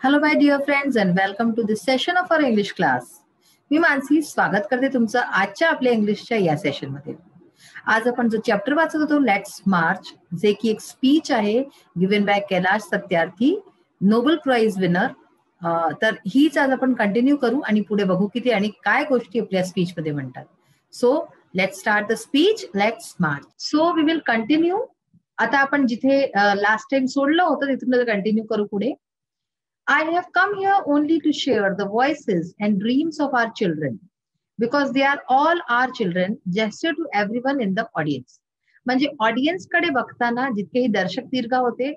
Hello my dear friends and welcome to this session of our English class. मी मानसी स्वागत करते तुमचं आजच्या आपल्या इंग्लिशच्या या सेशनमध्ये. आज आपण जो चॅप्टर वाचत होतो लेट्स मार्च, जे की एक स्पीच आहे given by Kailash Satyarthi, Nobel prize winner. तर हीच आज आपण कंटिन्यू करू आणि पुढे बघू किती आणि काय गोष्टी आपल्या स्पीच मध्ये म्हणतात. So let's start the speech. Let's march. So we will continue. आता आपण जिथे लास्ट टाइम सोडलं होतं तिथून कंटिन्यू करू पुढे. I have come here only to share the voices and dreams of our children because they are all our children, gesture to everyone in the audience. म्हणजे audience कडे बघताना जितकेही दर्शक दीर्घ होते,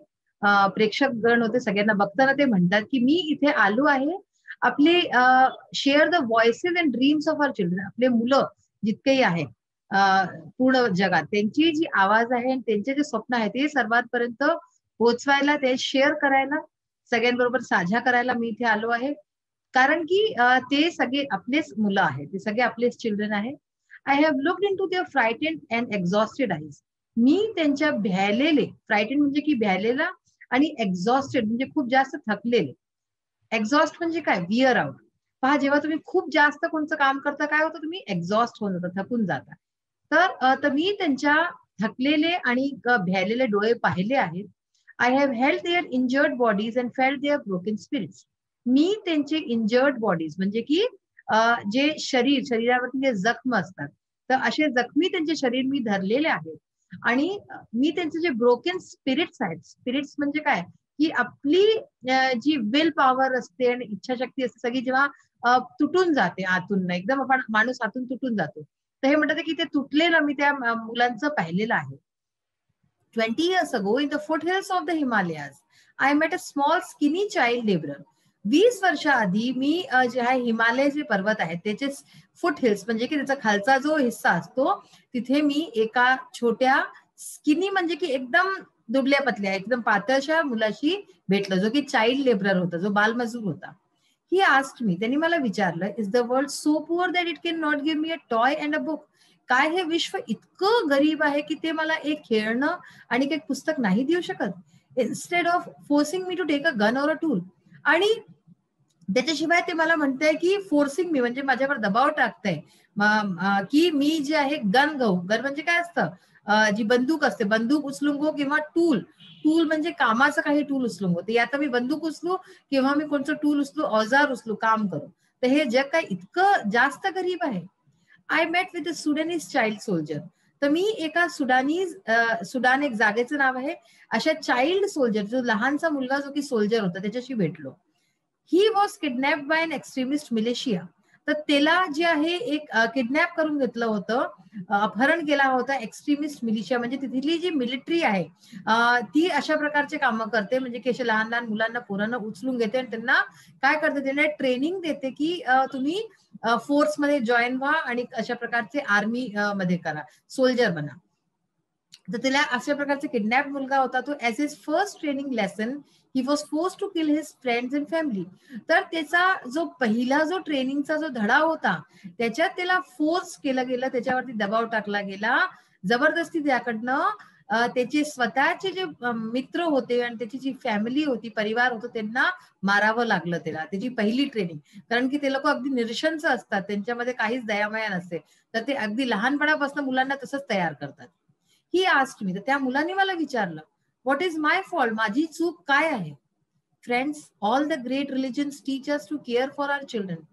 प्रेक्षक गण होते, सगळ्यांना बघताना ते म्हणतात की मी इथे आलो आहे आपले share the voices and dreams of our children. आपले मुलं जितकेही आहे पूर्ण जगात त्यांची जी आवाज आहे आणि त्यांचे जे स्वप्न आहे ते सर्वांपर्यंत पोहोचवायला, ते शेअर करायला, सगळ्यांबरोबर साझा करायला मी इथे आलो आहे. कारण की ते सगळे आपलेच मुलं आहेत, ते सगळे आपलेच चिल्ड्रन आहे. I have looked into their frightened and exhausted eyes. मी त्यांच्या भ्यालेले, फ्रायटेंड म्हणजे की भ्यालेला, आणि एक्झॉस्टेड म्हणजे खूप जास्त थकलेले. एक्झॉस्ट म्हणजे काय? Where out. पहा, जेव्हा तुम्ही खूप जास्त कोणतं काम करता काय होतं, तुम्ही एक्झॉस्ट होऊन जाता, थकून जाता. तर मी त्यांच्या थकलेले आणि भ्यालेले डोळे पाहिले आहेत. I have held their injured bodies and felt their broken spirits. मी त्यांचे इंजर्ड बॉडीज म्हणजे की जे शरीरावरती जे जखम असतात, तर असे जखमी त्यांचे शरीर मी धरलेले आहे. आणि मी त्यांचे जे ब्रोकन स्पिरिट्स आहेत, स्पिरिट्स म्हणजे काय की आपली जी विल पॉवर असते आणि इच्छाशक्ती असते सगळी जेव्हा तुटून जाते आतून, एकदम आपण माणूस आतून तुटून जातो, तर हे म्हणतात की ते तुटलेलं मी त्या मुलांचं पाहिलेलं आहे. 20 years ago, in the foothills of the Himalayas, I met a small skinny child laborer. 20 वर्षा आधी मी जे आहे हिमालय जे पर्वत आहेत त्याचे फुट हिल्स म्हणजे की त्याचा खालचा जो हिस्सा असतो तिथे मी एका छोट्या स्किनी म्हणजे की एकदम दुबल्या पतल्या एकदम पातळशा मुलाशी भेटलो, जो की चाइल्ड लेबरर होता, जो बालमजूर होता. ही आस्क्ड मी, त्यांनी मला विचारलं, is the world so poor that it can not give me a toy and a book. काय हे विश्व इतकं गरीब आहे की ते मला एक खेळणं आणि एक पुस्तक नाही देऊ शकत? Instead of forcing me to take a gun or a tool. आणि त्याच्याशिवाय ते मला म्हणताय की फोर्सिंग मी म्हणजे माझ्यावर दबाव टाकताय की मी जे आहे गन गन म्हणजे काय असतं, जी बंदूक असते, बंदूक उचलून गो किंवा टूल म्हणजे कामाचं काही टूल उचलून गो. ते आता मी बंदूक उचलू किंवा मी कोणतं टूल उचलू, औजार उचलू, काम करू. तर हे जग काय इतकं जास्त गरीब आहे. I met with a Sudanese child soldier. तर मी एका सुडान एक जागेचं नाव आहे, अशा चाइल्ड सोल्जर, जो लहानसा मुलगा जो की सोल्जर होता, त्याच्याशी भेटलो. He was kidnapped by an extremist militia. तर त्याला जे आहे एक किडनॅप करून घेतलं होतं, अपहरण केला होता एक्स्ट्रीमिस्ट मिलिशिया. म्हणजे तिथली जी मिलिटरी आहे ती अशा प्रकारचे कामं करते, म्हणजे की अशा लहान लहान मुलांना, पोरांना उचलून घेते आणि त्यांना काय करते, त्यांना ट्रेनिंग देते की तुम्ही फोर्समध्ये जॉईन व्हा आणि अशा प्रकारचे आर्मी मध्ये करा, सोल्जर बना. तर तिला अशा प्रकारचे किडनॅप मुलगा होता, तो as his first training lesson he was force to kill his friends and family. तर त्याचा जो पहिला जो ट्रेनिंगचा जो धडा होता त्याच्यात त्याला फोर्स केलं गेलं, त्याच्यावरती दबाव टाकला गेला जबरदस्ती. त्याकडनं त्याचे स्वतःचे जे मित्र होते आणि त्याची जी फॅमिली होती, परिवार होतो, त्यांना मारावं लागलं त्याला. त्याची पहिली ट्रेनिंग, कारण की ते लोक अगदी निरशंस असतात, त्यांच्यामध्ये काहीच दयामाया नसते, तर ते अगदी लहानपणापासून मुलांना तसंच तयार करतात. ही आस्क्ड मी, तर त्या मुलांनी मला विचारलं, व्हॉट इज माय फॉल्ट, माझी चूक काय आहे? Friends, all the great religions teach us to care for our children.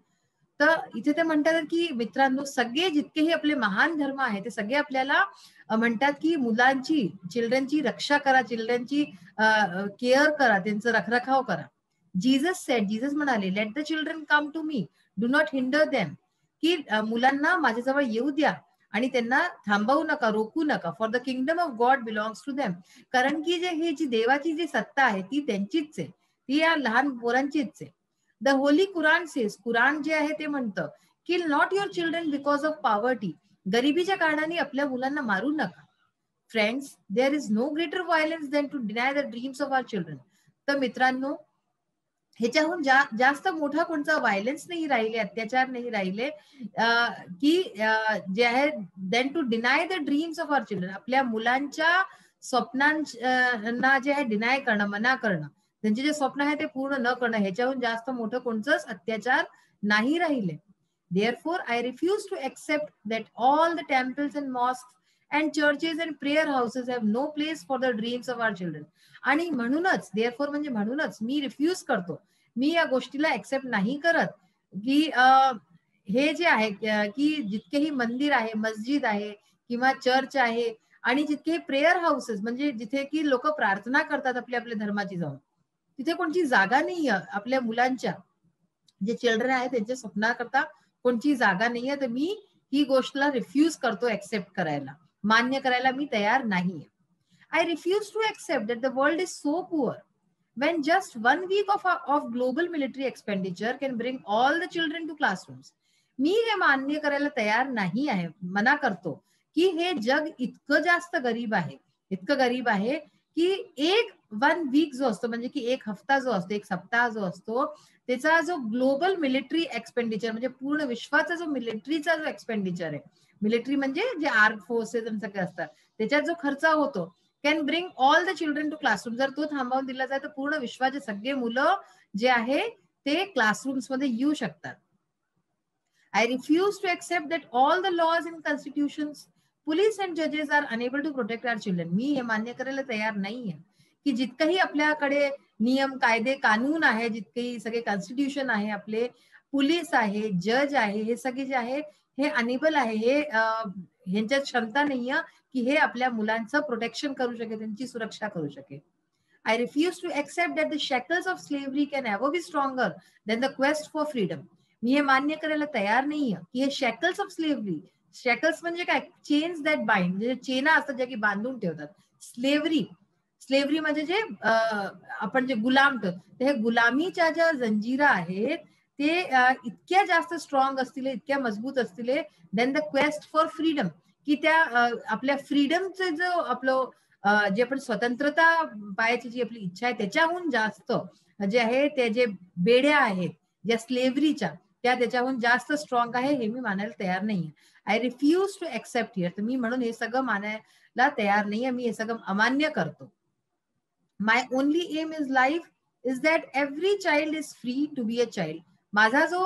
तर इथे ते म्हणतात की मित्रांनो, सगळे जितकेही आपले महान धर्म आहे ते सगळे आपल्याला म्हणतात की मुलांची, चिल्ड्रनची रक्षा करा, चिल्ड्रनची केअर करा, त्यांचं रखरखाव करा. जीसस म्हणाले, let the children come to me, do not hinder them. की मुलांना माझ्याजवळ येऊ द्या आणि त्यांना थांबवू नका, रोखू नका. For the kingdom of God belongs to them. कारण की ही जी देवाची जी सत्ता आहे ती त्यांचीच आहे, ती या लहान पोरांचीच आहे. The holy Quran says, Quran जे आहे ते म्हणतं, kill not your children because of poverty. गरिबीच्या कारणाने आपल्या मुलांना मारू नका. Friends, there is no greater violence than to deny the dreams of our children. तर मित्रांनो, ह्याच्याहून जास्त मोठा कोणता व्हायलन्स नाही राहिले, अत्याचार नाही राहिले की जे आहे then to deny the dreams of our children. आपल्या मुलांच्या स्वप्नांना जे आहे डिनाय करणं, मना करणं. त्यांचे जे स्वप्न आहे ते पूर्ण न करणं, ह्याच्याहून जास्त मोठं कोणतंच अत्याचार नाही राहिले. Therefore, I refuse to accept that all the temples and mosques and churches and prayer houses have no place for the dreams of our children. आणि म्हणूनच therefore म्हणजे म्हणूनच मी रिफ्यूज करतो, मी या गोष्टीला एक्सेप्ट नाही करत की हे जे आहे की जितकेही मंदिर आहे, मस्जिद आहे किंवा चर्च आहे आणि जितके प्रेयर हाऊसेस म्हणजे जिथे की लोक प्रार्थना करतात आपल्या आपल्या धर्माची जाऊन, तिथे कोणती जागा नाहीये आपल्या मुलांच्या, जे चिल्ड्रन आहे त्यांच्या स्वप्नाकरता कोणती जागा नाहीये. तर मी ही गोष्टला रिफ्यूज करतो एक्सेप्ट करायला, मान्य करायला मी तयार नाहीये. I refuse to accept that the world is so poor when just 1 week of global military expenditure can bring all the children to classrooms. मी हे मान्य करायला तयार नाही आहे, मना करतो की हे जग इतकं जास्त गरीब आहे, इतकं गरीब आहे की एक 1 वीक जो असतो म्हणजे की एक हफ्ता जो असतो, एक सप्ताह जो असतो, त्याचा जो ग्लोबल मिलिटरी एक्सपेंडिचर म्हणजे पूर्ण विश्वाचा जो मिलिटरीचा जो एक्सपेंडिचर आहे, मिलिटरी म्हणजे जे आर्म फोर्सेस सगळे असतात त्याच्यात जो खर्च होतो, can bring all the children to classroom. जर तो थांबवून दिला जाय तर पूर्ण विश्वाचे सगळे मुलं जे आहे ते क्लासरूम्स मध्ये येऊ शकतात. I refuse to accept that all the laws and constitutions, police and judges are unable to protect our children. मी हे मान्य करायला तयार नाहीये की जितकंही आपल्याकडे नियम, कायदे, कानून आहे, जितकेही सगळे कॉन्स्टिट्यूशन आहे, आपले पोलीस आहे, जज आहे, हे सगळे जे आहे हे अनेबल आहे, हे ह्यांच्यात क्षमता नाहीये की हे आपल्या मुलांचं प्रोटेक्शन करू शकेल, त्यांची सुरक्षा करू शकेल. I refuse to accept that the shackles of slavery can ever be stronger than the quest for freedom. मी हे मान्य करायला तयार नाहीये की हे शॅकल्स ऑफ स्लेव्हरी, शॅकल्स म्हणजे काय, चेन्स दॅट बाइंड, म्हणजे चेना असतात ज्या की बांधून ठेवतात. स्लेव्हरी, स्लेव्हरी म्हणजे जे आपण जे गुलाम ठेवतो, हे गुलामीच्या ज्या जंजिरा आहेत ते इतक्या जास्त स्ट्रॉंग असतील, इतक्या मजबूत असतील then the quest for freedom, की त्या आपल्या फ्रीडमचे जो आपलं जे आपण स्वतंत्रता पायाची जी आपली इच्छा आहे त्याच्याहून जास्त जे आहे ते जे बेड्या आहेत ज्या स्लेव्हरीच्या, त्या त्याच्याहून जास्त स्ट्रॉंग आहे, हे मी मानायला तयार नाहीये. I refuse to accept here. तर मी म्हणून हे सगळं मानायला तयार नाहीये, मी हे सगळं अमान्य करतो. My only aim is life is that every child is free to be a child. माझा जो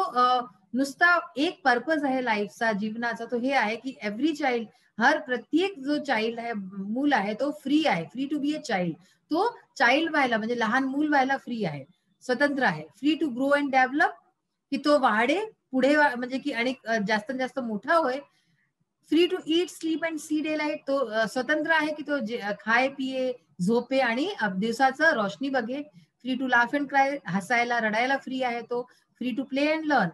नुसता एक पर्पज आहे लाईफचा, जीवनाचा, तो हे आहे की एव्हरी चाइल्ड, हर प्रत्येक जो चाइल्ड आहे, मूल आहे, तो फ्री आहे, free to be a child. तो चाइल्ड व्हायला म्हणजे लहान मूल व्हायला फ्री आहे, स्वतंत्र आहे. Free to grow and develop, की तो वाढे, पुढे म्हणजे की आणि जास्त जास्त मोठा होय. Free to eat, sleep and see daylight, तो स्वतंत्र आहे की तो खाय पिये, झोपे आणि दिवसाचं रोशनी बघे. Free to laugh and cry, हसायला रडायला फ्री आहे तो. Free to play and learn,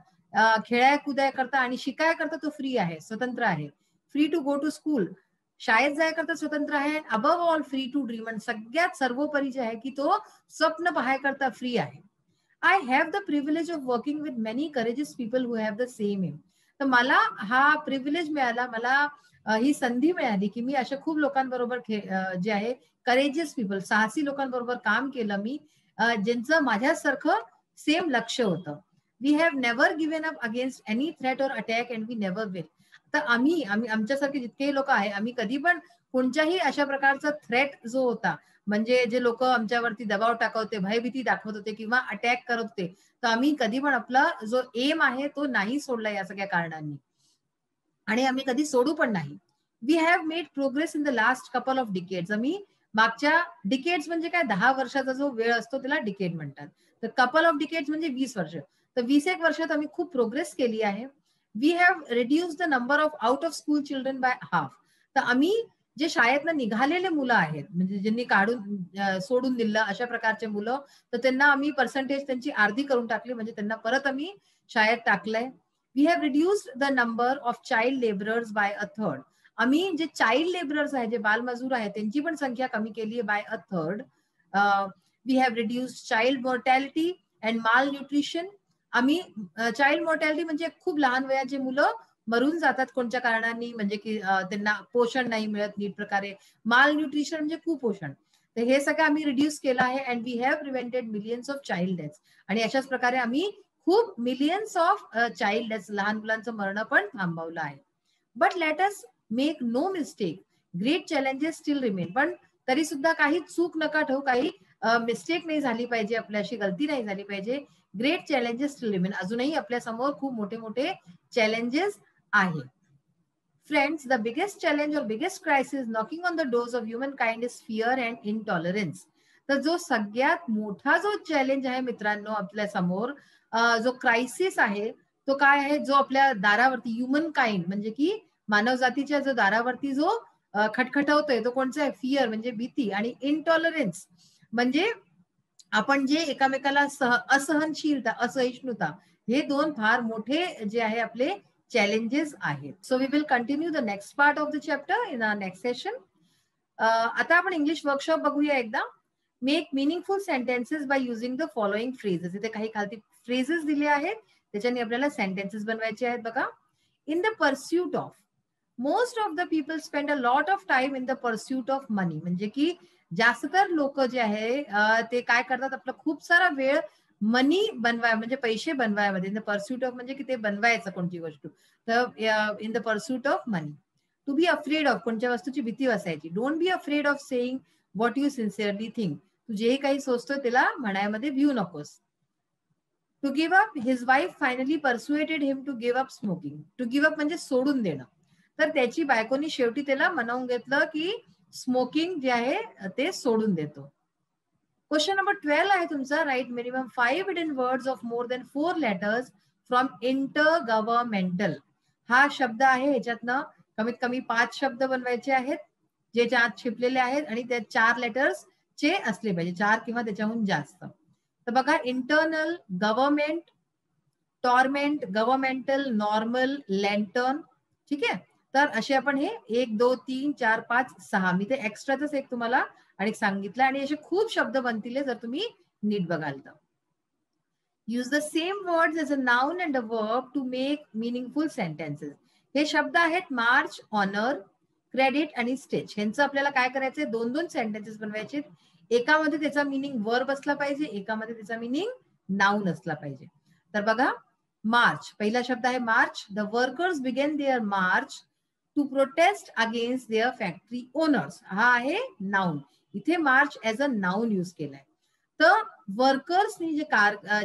खेळाय कुदाय करता आणि शिकाय करता तो फ्री आहे, स्वतंत्र आहे. Free to go to school, शाळेत जाय करता स्वतंत्र आहे. Above all free to dream, आणि सगळ्यात सर्वोपरी जे आहे की तो स्वप्न पाहाय करता फ्री आहे. I have the privilege of working with many courageous people who have the same aim. तर मला हा प्रिव्हिलेज मिळाला, मला ही संधी मिळाली की मी अशा खूप लोकांबरोबर जे आहे करेजियस पीपल, साहसी लोकांबरोबर काम केलं मी, ज्यांचं माझ्यासारखं सेम लक्ष होतं. We have never given up against any threat or attack and we never will. तर आम्ही आमच्यासारखे जितकेही लोक आहे, आम्ही कधी पण कोणत्याही अशा प्रकारचा थ्रेट जो होता, म्हणजे जे लोक आमच्यावरती दबाव टाकत होते, भयभीती दाखवत होते किंवा अटॅक करत होते, तर आम्ही कधी पण आपला जो एम आहे तो नाही सोडला या सगळ्या कारणांनी, आणि आम्ही कधी सोडू पण नाही. We have made progress in the last couple of decades. आम्ही मागच्या डिकेड्स म्हणजे काय, 10 वर्षाचा जो वेळ असतो त्याला डिकेड म्हणतात. तर कपल ऑफ डिकेड्स म्हणजे 20 वर्ष. तर 20 वर्षात आम्ही खूप प्रोग्रेस केली आहे. We have reduce the number of out of school children by half. तर आम्ही जे शाळेतनं निघालेले मुलं आहेत, म्हणजे ज्यांनी काढून सोडून दिलं अशा प्रकारचे मुलं, तर त्यांना आम्ही पर्सेंटेज त्यांची अर्धी करून टाकली, म्हणजे त्यांना परत आम्ही शाळेत टाकलंय. We have reduced the number of child labourers by a third. आम्ही जे चाइल्ड लेबरर्स आहेत, जे बालमजूर आहेत, त्यांची पण संख्या कमी केली आहे by a third. We have reduced child mortality and malnutrition. आम्ही चाइल्ड मॉर्टॅलिटी म्हणजे खूप लहान वयाचे मुलं मरून जातात कोणत्या कारणांनी, म्हणजे की त्यांना पोषण नाही मिळत नीट प्रकारे. माल न्यूट्रिशन म्हणजे कुपोषण. तर हे सगळं आम्ही रिड्यूस केलं आहे. And we have prevented millions of child deaths. आणि अशाच प्रकारे आम्ही खूप मिलियन्स ऑफ चाइल्ड डेथ्स, लहान मुलांचं मरण पण थांबवलं आहे. But let us make no mistake, great challenges still remain. पण तरी सुद्धा काही चूक नका ठेवू, काही मिस्टेक नाही झाली पाहिजे, आपल्याशी गलती नाही झाली पाहिजे. Great challenges to live in, अजूनही आपल्या समोर खूप मोठे मोठे चॅलेंजेस आहे. Friends, the biggest challenge or biggest crisis knocking on the doors of humankind is fear and intolerance. तर जो सगळ्यात मोठा जो चॅलेंज आहे मित्रांनो आपल्या समोर, जो क्रायसिस आहे तो काय आहे, जो आपल्या दारावरती ह्युमन काइंड म्हणजे की मानव जातीच्या जो दारावरती जो खटखटवतोय तो कोणचा आहे, फिअर म्हणजे भीती, आणि इंटॉलरन्स म्हणजे आपण जे एकामेकाला असहनशीलता, असहिष्णुता, हे दोन फार मोठे जे आहे आपले challenges आहेत. So we will continue the next part of the chapter in our next session. आता आपण इंग्लिश वर्कशॉप बघूया एकदा. Make meaningful sentences by using the following phrases. इथे काही खालती फ्रेजेस दिले आहेत, त्याच्याने आपल्याला सेंटेन्सेस बनवायचे आहेत बघा. In the pursuit of, most of the people spend a lot of time in the pursuit of money. म्हणजे की जास्त तर लोक जे आहे ते काय करतात, आपला खूप सारा वेळ मनी बनवाय म्हणजे पैसे बनवायमध्ये. इन द परस्यूट ऑफ म्हणजे की ते बनवायचं कोणती गोष्ट, तर in the pursuit of money. To be afraid of, कोणत्या वस्तूची भीती वाचायची. Don't be afraid of saying what you sincerely think. तू जे काही सोचतोय त्याला म्हणायमध्ये भिऊ नकोस. To give up, his wife finally persuaded him to give up smoking. To give up म्हणजे सोडून देणं. तर त्याची बायकोनी शेवटी त्याला म्हणवून घेतलं की स्मोकिंग जे आहे ते सोडून देतो. क्वेश्चन नंबर 12 आहे तुमचा. Write minimum 5 hidden words of more than 4 letters from intergovernmental. हा शब्द आहे, ह्याच्यातनं कमीत कमी 5 शब्द बनवायचे आहेत जे आत छिपलेले आहेत, आणि त्या 4 लेटर्स चे असले पाहिजे, 4 किंवा त्याच्याहून जास्त. तर बघा, internal, government, torment, governmental, normal, lantern. ठीक आहे, तर असे आपण हे 1 2 3 4 5 6 मी ते एक्स्ट्राच एक तुम्हाला आणि सांगितलं, आणि असे खूप शब्द बनतील जर तुम्ही नीट बघाल तर. Use the same words as a noun and a verb to make meaningful sentences. हे शब्द आहेत मार्च, ऑनर, क्रेडिट आणि स्टेच. ह्यांचं आपल्याला काय करायचंय, 2-2 सेंटेन्सेस बनवायचे. एकामध्ये त्याचा मिनिंग वर्ब असला पाहिजे, एकामध्ये त्याचा मिनिंग नाउन असला पाहिजे. तर बघा, मार्च, पहिला शब्द आहे march. The workers begin their march to protest against their factory owners. हा आहे नाउन. इथे march as a noun use केलाय. तर वर्कर्सनी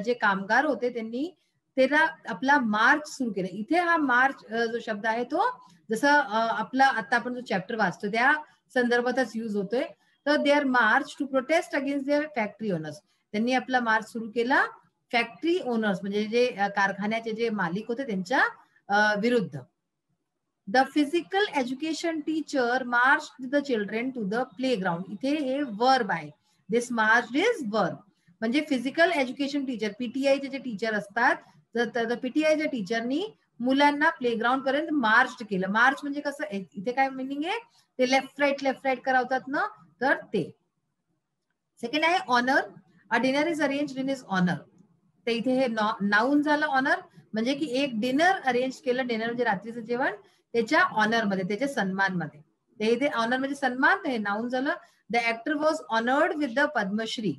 जे कामगार होते त्यांनी त्याला आपला मार्च सुरू केला. इथे हा मार्च जो शब्द आहे तो जसं आपला आता आपण जो चॅप्टर वाचतो त्या संदर्भातच यूज होतोय. तर their march to protest against their factory owners. त्यांनी आपला मार्च सुरू केला फॅक्टरी ओनर्स म्हणजे जे कारखान्याचे जे मालिक होते त्यांच्या विरुद्ध. The physical education teacher march the children to the playground. इथे हे वर्ब आहे. This march is verb. म्हणजे फिजिकल एज्युकेशन टीचर, पीटीआयचे जे टीचर असतात, तर पीटीआयच्या टीचरनी मुलांना प्लेग्राऊंड पर्यंत मार्च केलं. मार्च म्हणजे कसं, इथे काय मिनिंग आहे, ते लेफ्ट राईट करावतात ना, तर ते. सेकंड आहे honour. A dinner is arrange in is honour. तर इथे हे नाउन झालं ऑनर, म्हणजे की एक डिनर अरेंज केलं. डिनर म्हणजे रात्रीचं जेवण, त्याच्या ऑनर मध्ये, त्याच्या सन्मान मध्ये. ते इथे ऑनर म्हणजे सन्मान, हे नाउन झालं. The actor was honoured with the Padma Shri.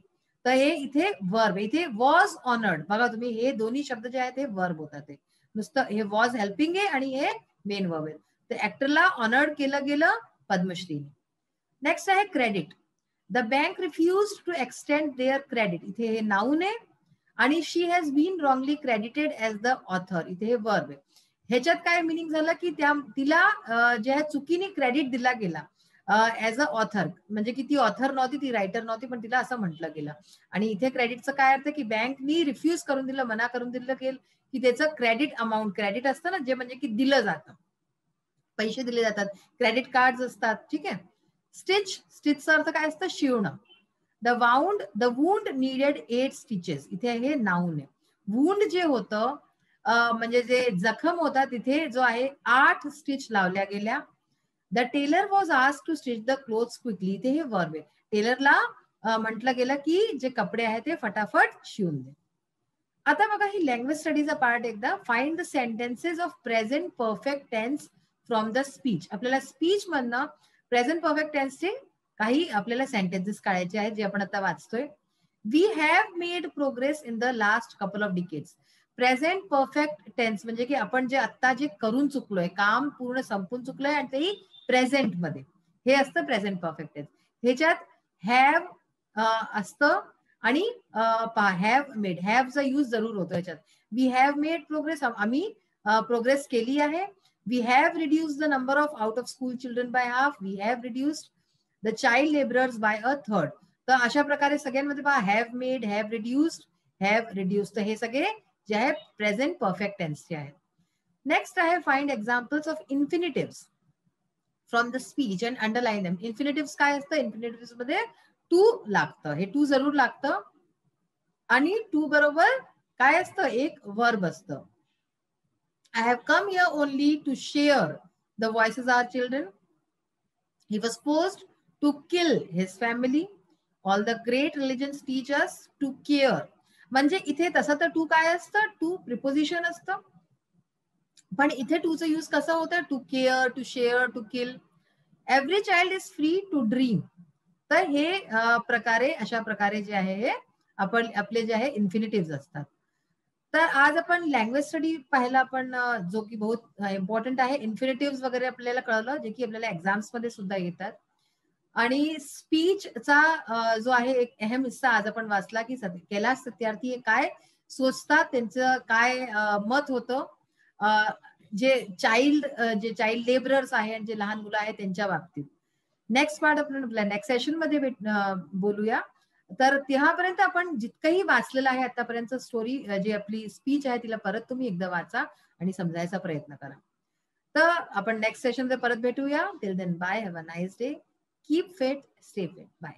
तर हे इथे वर्ब, इथे वॉज ऑनर्ड. बघा तुम्ही, हे दोन्ही शब्द जे आहेत ते वर्ब होतात. ते नुसतं हे वॉज हेल्पिंग आहे आणि हे मेन वर्ब आहे. तर ऍक्टरला ऑनर्ड केलं गेलं पद्मश्री. नेक्स्ट आहे credit. The bank refuse to extend there credit. इथे हे नाउन आहे, आणि शी has bin wrongly credited age the author. इथे हे वर्ब आहे. ह्याच्यात काय मिनिंग झालं की तिला ज्या चुकीने क्रेडिट दिला गेला ऍज अ ऑथर, म्हणजे की ती ऑथर नव्हती, ती रायटर नव्हती, पण तिला असं म्हटलं गेलं. आणि इथे क्रेडिटचं काय अर्थ की बँकनी रिफ्यूज करून दिलं, मना करून दिलं गेलं की त्याचं क्रेडिट अमाऊंट, क्रेडिट असतं ना जे, म्हणजे की दिलं जातं, पैसे दिले जातात, क्रेडिट कार्ड असतात. ठीक आहे. स्टिच, स्टिचचा अर्थ काय असतं, शिवणं. The wound needed 8 stitches. इथे हे नाउन आहे. वुंड जे होतं म्हणजे जे जखम होता तिथे जो आहे 8 स्टिच लावल्या गेल्या. The tailor was asked to stitch the clothes quickly. इथे हे वर्ब आहे. टेलरला म्हटलं गेलं की जे कपडे आहेत ते फटाफट शिवून दे. आता बघा, ही लँग्वेज स्टडीचा पार्ट एकदा. Find the sentences of present perfect tense from the speech. आपल्याला स्पीच मधनं प्रेझेंट परफेक्ट टेन्सचे काही आपल्याला सेंटेन्सेस काढायचे आहेत जे आपण आता वाचतोय. We have made progress in the last couple of decades. Present perfect tense म्हणजे की आपण जे आता जे करून चुकलोय, काम पूर्ण संपून चुकलोय, आणि तेही प्रेझेंट मध्ये, हे असतं प्रेझेंट परफेक्ट टेन्स. ह्याच्यात हॅव, असतं आणि हॅव मेड, हॅवचा यूज जरूर होतो याच्यात. वी हॅव मेड प्रोग्रेस, आम्ही प्रोग्रेस केली आहे. We have reduce the number of out of school children by half. We have reduced the child labourers by a third. तर अशा प्रकारे सगळ्यांमध्ये पहा have made, have reduced, have reduced, तर हे सगळे जे आहे प्रेझेंट परफेक्ट टेन्सचे आहेत. नेक्स्ट आहे find examples of infinitives from the speech and underline them. Infinitives काय असतं, इन्फिनिटिव्स मध्ये टू लागतं, हे टू जरूर लागतं. आणि टू बरोबर काय असतं, एक वर्ब असतं. I have come here only to share the voices of our children. He was forced to kill his family. All the great religions teach us to care. म्हणजे इथे तसं तर टू काय असतं, टू प्रिपोजिशन असतं, पण इथे टूचं यूज कसं होतं, to care, to share, to kill. Every child is free to dream. तर हे प्रकारे, अशा प्रकारे जे आहे हे आपण आपले जे आहे इन्फिनिटिव्ह असतात. तर आज आपण लँग्वेज स्टडी पाहिला आपण, जो की बहुत इम्पॉर्टंट आहे. इन्फिनिटिव्ह वगैरे आपल्याला कळलं, जे की आपल्याला एक्झाम्स मध्ये सुद्धा येतात. आणि स्पीचचा जो आहे एक अहम हिस्सा आज आपण वाचला, की कैलाश सत्यार्थी काय सोचतात, त्यांचं काय मत होतं जे चाइल्ड लेबरर्स आहे, जे लहान मुलं आहेत त्यांच्या बाबतीत. नेक्स्ट पार्ट आपण आपल्या नेक्स्ट सेशन मध्ये बोलूया. तर तेव्हापर्यंत आपण जितकंही वाचलेलं आहे आतापर्यंत स्टोरी, जी आपली स्पीच आहे, तिला परत तुम्ही एकदा वाचा आणि समजायचा प्रयत्न करा. तर आपण नेक्स्ट सेशन मध्ये परत भेटूया. Till then bye, have a nice day, keep fit, stay fit, bye.